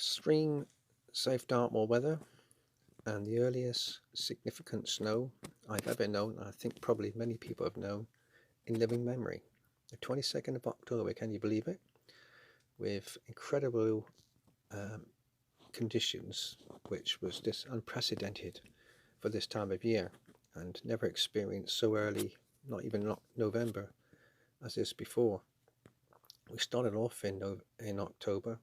Extreme safe Dartmoor weather and the earliest significant snow I've ever known, I think probably many people have known in living memory. The 22nd of October, can you believe it? With incredible conditions, which was just unprecedented for this time of year and never experienced so early, not even November, as this before. We started off in October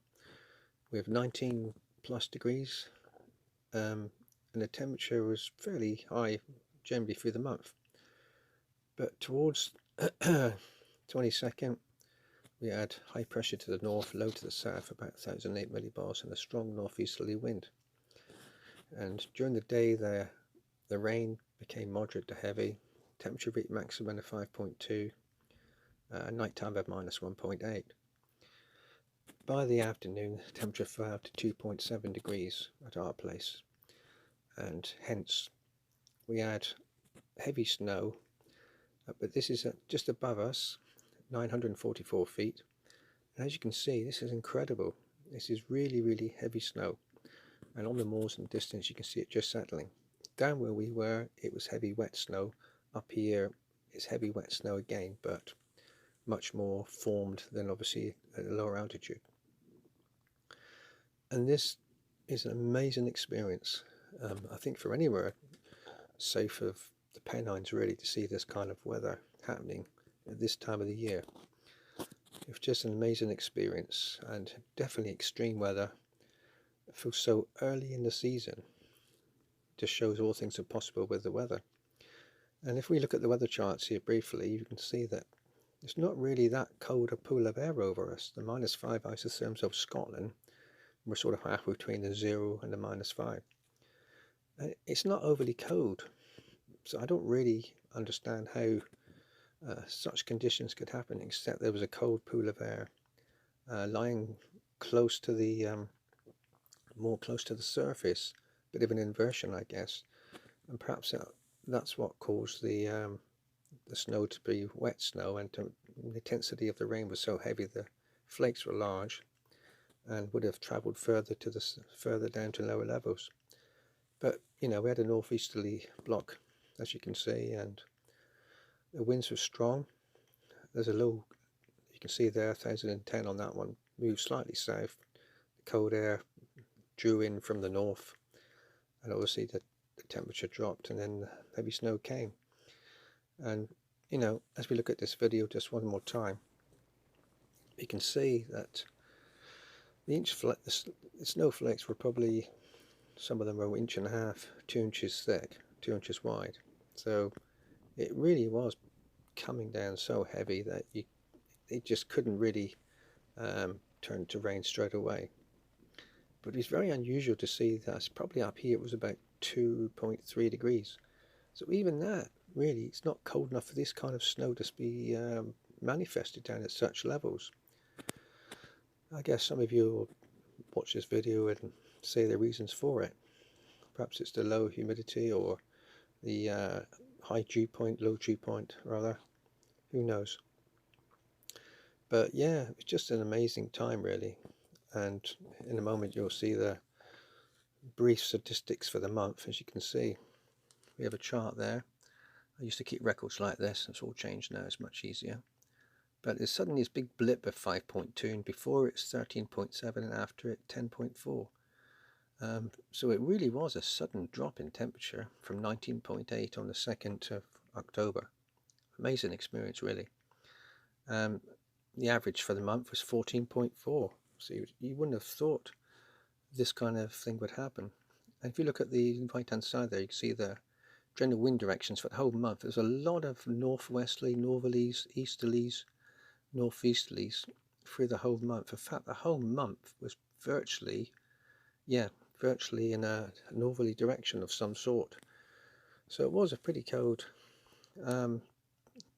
with 19 plus degrees, and the temperature was fairly high generally through the month. But towards 22nd, we had high pressure to the north, low to the south, about 1008 millibars, and a strong northeasterly wind. And during the day, the rain became moderate to heavy. Temperature reached maximum of 5.2, nighttime of -1.8. By the afternoon, temperature fell to 2.7 degrees at our place, and hence we had heavy snow, but this is just above us, 944 feet, and as you can see, this is incredible. This is really heavy snow, and on the moors in the distance you can see it just settling. Down where we were, it was heavy wet snow. Up here it's heavy wet snow again, but much more formed than obviously at a lower altitude. And this is an amazing experience. I think for anywhere south of the Pennines, really, to see this kind of weather happening at this time of the year. It's just an amazing experience, and definitely extreme weather for so early in the season. Just shows all things are possible with the weather. And if we look at the weather charts here briefly, you can see that it's not really that cold a pool of air over us. The -5 isotherms of Scotland, we're sort of halfway between the 0 and the -5. And it's not overly cold, so I don't really understand how such conditions could happen, except there was a cold pool of air lying close to the more close to the surface, bit of an inversion, I guess, and perhaps that's what caused the snow to be wet snow, and the intensity of the rain was so heavy the flakes were large and would have travelled further down to lower levels. But we had a northeasterly block, as you can see, and the winds were strong. There's a low, you can see there, 1010 on that one, moved slightly south. The cold air drew in from the north, and obviously the temperature dropped, and then heavy snow came. And as we look at this video just one more time, you can see that the snowflakes were probably, some of them were 1.5 inches, 2 inches thick, 2 inches wide. So it really was coming down so heavy that it just couldn't really turn to rain straight away. But it's very unusual to see that. Probably up here it was about 2.3 degrees. So even that, really, it's not cold enough for this kind of snow to be manifested down at such levels. I guess some of you will watch this video and say the reasons for it. Perhaps it's the low humidity, or the low dew point rather. Who knows? But yeah, it's just an amazing time, really. And in a moment you'll see the brief statistics for the month. As you can see, we have a chart there. I used to keep records like this. It's all changed now. It's much easier. But there's suddenly this big blip of 5.2, and before it's 13.7, and after it 10.4. So it really was a sudden drop in temperature from 19.8 on the 2nd of October. Amazing experience, really. The average for the month was 14.4. So you wouldn't have thought this kind of thing would happen. And if you look at the right-hand side there, you can see the general wind directions for the whole month. There's a lot of northwesterly, northerlies, easterlies, northeasterlies through the whole month. In fact, the whole month was virtually in a northerly direction of some sort. So it was a pretty cold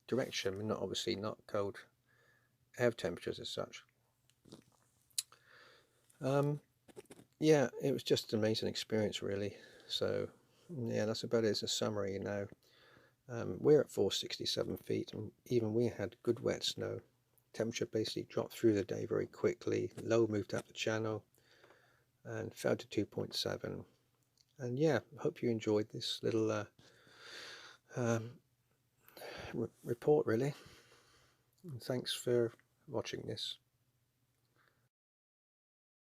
direction, obviously not cold air temperatures as such. Yeah, it was just an amazing experience, really. So yeah, that's about it as a summary now. We're at 467 feet, and even we had good wet snow. Temperature basically dropped through the day very quickly. Low moved up the channel. and fell to 2.7. And yeah, hope you enjoyed this little report really. And thanks for watching this.